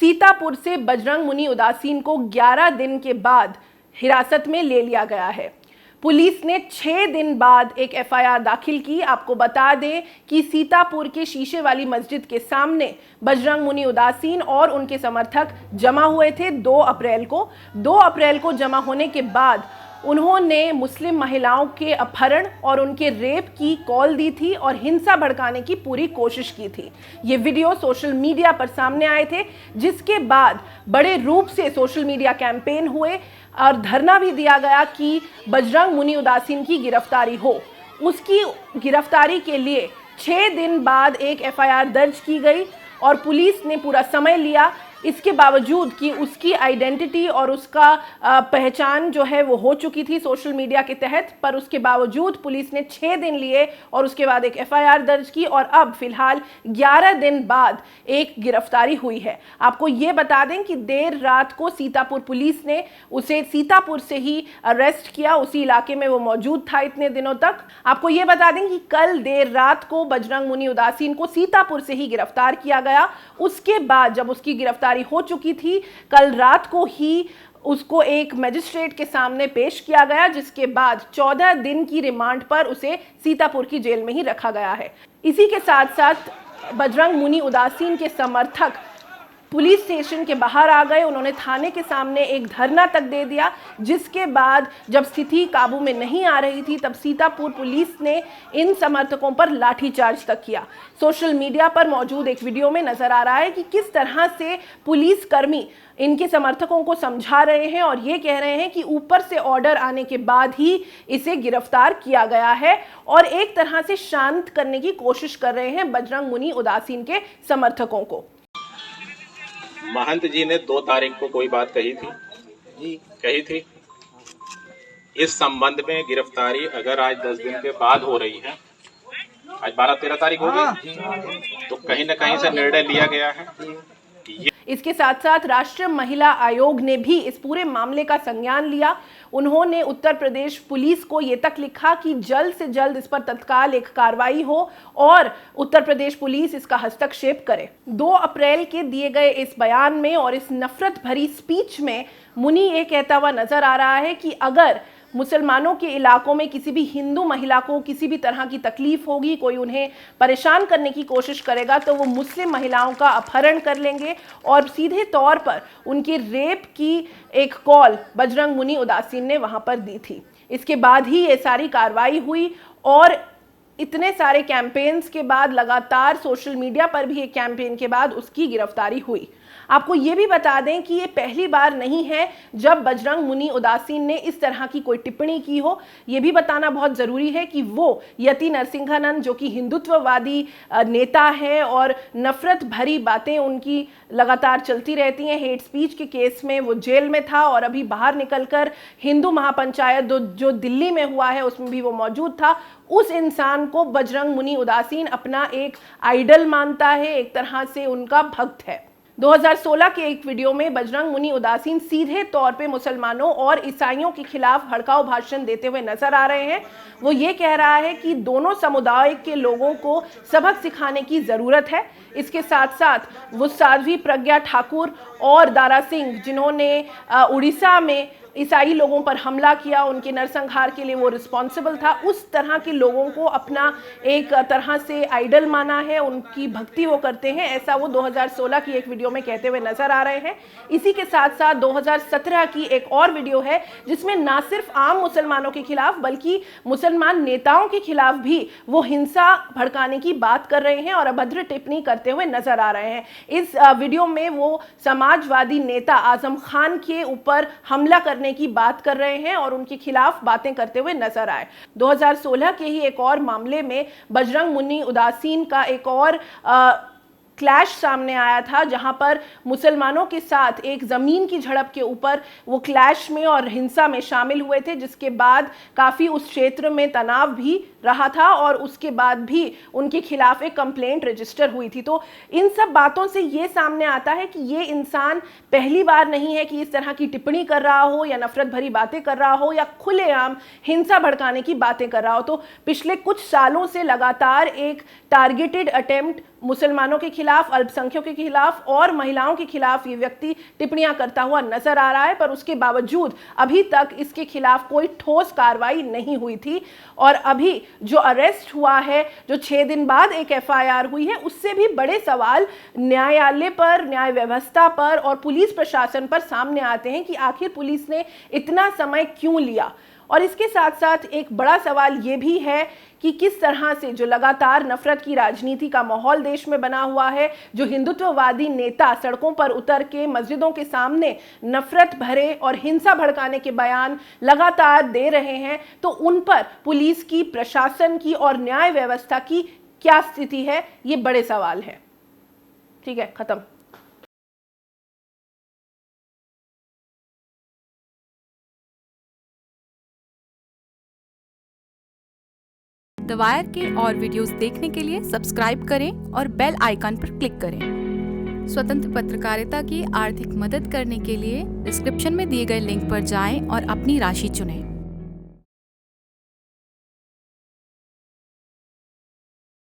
सीतापुर से बजरंग मुनि उदासीन को 11 दिन के बाद हिरासत में ले लिया गया है। पुलिस ने 6 दिन बाद एक एफआईआर दाखिल की। आपको बता दें कि सीतापुर के शीशे वाली मस्जिद के सामने बजरंग मुनि उदासीन और उनके समर्थक जमा हुए थे 2 अप्रैल को। 2 अप्रैल को जमा होने के बाद उन्होंने मुस्लिम महिलाओं के अपहरण और उनके रेप की कॉल दी थी और हिंसा भड़काने की पूरी कोशिश की थी। ये वीडियो सोशल मीडिया पर सामने आए थे, जिसके बाद बड़े रूप से सोशल मीडिया कैंपेन हुए और धरना भी दिया गया कि बजरंग मुनि उदासीन की गिरफ्तारी हो। उसकी गिरफ्तारी के लिए 6 दिन बाद एक एफआईआर दर्ज की गई और पुलिस ने पूरा समय लिया। इसके बावजूद कि उसकी आइडेंटिटी और उसका पहचान जो है वो हो चुकी थी सोशल मीडिया के तहत, पर उसके बावजूद पुलिस ने 6 दिन लिए और उसके बाद एक एफआईआर दर्ज की और अब फिलहाल 11 दिन बाद एक गिरफ्तारी हुई है। आपको ये बता दें कि देर रात को सीतापुर पुलिस ने उसे सीतापुर से ही अरेस्ट किया। उसी इलाके में वो मौजूद था इतने दिनों तक। आपको ये बता दें कि कल देर रात को बजरंग मुनि उदासीन को सीतापुर से ही गिरफ्तार किया गया। उसके बाद जब उसकी गिरफ्तारी हो चुकी थी, कल रात को ही उसको एक मजिस्ट्रेट के सामने पेश किया गया, जिसके बाद 14 दिन की रिमांड पर उसे सीतापुर की जेल में ही रखा गया है। इसी के साथ साथ बजरंग मुनि उदासीन के समर्थक पुलिस स्टेशन के बाहर आ गए। उन्होंने थाने के सामने एक धरना तक दे दिया, जिसके बाद जब स्थिति काबू में नहीं आ रही थी तब सीतापुर पुलिस ने इन समर्थकों पर लाठीचार्ज तक किया। सोशल मीडिया पर मौजूद एक वीडियो में नजर आ रहा है कि किस तरह से पुलिसकर्मी इनके समर्थकों को समझा रहे हैं और ये कह रहे हैं कि ऊपर से ऑर्डर आने के बाद ही इसे गिरफ्तार किया गया है और एक तरह से शांत करने की कोशिश कर रहे हैं बजरंग मुनि उदासीन के समर्थकों को। महंत जी ने 2 तारीख को कोई बात कही थी। इस संबंध में गिरफ्तारी अगर आज 10 दिन के बाद हो रही है, आज 12-13 तारीख हो गई, तो कहीं न कहीं से निर्णय लिया गया है। इसके साथ साथ राष्ट्रीय महिला आयोग ने भी इस पूरे मामले का संज्ञान लिया। उन्होंने उत्तर प्रदेश पुलिस को ये तक लिखा कि जल्द से जल्द इस पर तत्काल एक कार्रवाई हो और उत्तर प्रदेश पुलिस इसका हस्तक्षेप करे। 2 अप्रैल के दिए गए इस बयान में और इस नफरत भरी स्पीच में मुनि ये कहता हुआ नजर आ रहा है कि अगर मुसलमानों के इलाकों में किसी भी हिंदू महिला को किसी भी तरह की तकलीफ होगी, कोई उन्हें परेशान करने की कोशिश करेगा, तो वो मुस्लिम महिलाओं का अपहरण कर लेंगे और सीधे तौर पर उनके रेप की एक कॉल बजरंग मुनि उदासीन ने वहां पर दी थी। इसके बाद ही ये सारी कार्रवाई हुई और इतने सारे कैंपेन्स के बाद, लगातार सोशल मीडिया पर भी एक कैंपेन के बाद उसकी गिरफ्तारी हुई। आपको ये भी बता दें कि ये पहली बार नहीं है जब बजरंग मुनि उदासीन ने इस तरह की कोई टिप्पणी की हो। ये भी बताना बहुत ज़रूरी है कि वो यति नरसिंहानंद, जो कि हिंदुत्ववादी नेता है और नफरत भरी बातें उनकी लगातार चलती रहती हैं, हेट स्पीच के केस में वो जेल में था और अभी बाहर निकलकर हिंदू महापंचायत जो दिल्ली में हुआ है उसमें भी वो मौजूद था। उस इंसान को बजरंग मुनि उदासीन अपना एक आइडल मानता है, एक तरह से उनका भक्त है। 2016 के एक वीडियो में बजरंग मुनि उदासीन सीधे तौर पे मुसलमानों और ईसाइयों के खिलाफ भड़काऊ भाषण देते हुए नजर आ रहे हैं। वो ये कह रहा है कि दोनों समुदाय के लोगों को सबक सिखाने की ज़रूरत है। इसके साथ साथ वो साध्वी प्रज्ञा ठाकुर और दारा सिंह, जिन्होंने उड़ीसा में ईसाई लोगों पर हमला किया, उनके नरसंहार के लिए वो रिस्पॉन्सिबल था, उस तरह के लोगों को अपना एक तरह से आइडल माना है, उनकी भक्ति वो करते हैं, ऐसा वो 2016 की एक वीडियो में कहते हुए नजर आ रहे हैं। इसी के साथ साथ 2017 की एक और वीडियो है जिसमें ना सिर्फ आम मुसलमानों के खिलाफ बल्कि मुसलमान नेताओं के खिलाफ भी वो हिंसा भड़काने की बात कर रहे हैं और अभद्र टिप्पणी करते हुए नजर आ रहे हैं। इस वीडियो में वो समाजवादी नेता आजम खान के ऊपर हमला करने की बात कर रहे हैं और उनके खिलाफ बातें करते हुए नजर आए। 2016 के ही एक और मामले में बजरंग मुनि उदासीन का एक और क्लैश सामने आया था, जहां पर मुसलमानों के साथ एक जमीन की झड़प के ऊपर वो क्लैश में और हिंसा में शामिल हुए थे, जिसके बाद काफी उस क्षेत्र में तनाव भी रहा था और उसके बाद भी उनके खिलाफ एक कंप्लेंट रजिस्टर हुई थी। तो इन सब बातों से ये सामने आता है कि ये इंसान पहली बार नहीं है कि इस तरह की टिप्पणी कर रहा हो या नफरत भरी बातें कर रहा हो या खुलेआम हिंसा भड़काने की बातें कर रहा हो। तो पिछले कुछ सालों से लगातार एक टारगेटेड अटेम्प्ट मुसलमानों के खिलाफ, अल्पसंख्यकों के खिलाफ और महिलाओं के खिलाफ ये व्यक्ति टिप्पणियां करता हुआ नजर आ रहा है, पर उसके बावजूद अभी तक इसके खिलाफ कोई ठोस कार्रवाई नहीं हुई थी। और अभी जो अरेस्ट हुआ है, जो 6 दिन बाद एक एफआईआर हुई है, उससे भी बड़े सवाल न्यायालय पर, न्याय व्यवस्था पर और पुलिस प्रशासन पर सामने आते हैं कि आखिर पुलिस ने इतना समय क्यों लिया। और इसके साथ साथ एक बड़ा सवाल ये भी है कि किस तरह से जो लगातार नफरत की राजनीति का माहौल देश में बना हुआ है, जो हिंदुत्ववादी नेता सड़कों पर उतर के मस्जिदों के सामने नफरत भरे और हिंसा भड़काने के बयान लगातार दे रहे हैं, तो उन पर पुलिस की, प्रशासन की और न्याय व्यवस्था की क्या स्थिति है, ये बड़े सवाल है। ठीक है, खत्म। द वायर के और वीडियोस देखने के लिए सब्सक्राइब करें और बेल आइकन पर क्लिक करें। स्वतंत्र पत्रकारिता की आर्थिक मदद करने के लिए डिस्क्रिप्शन में दिए गए लिंक पर जाएं और अपनी राशि चुनें।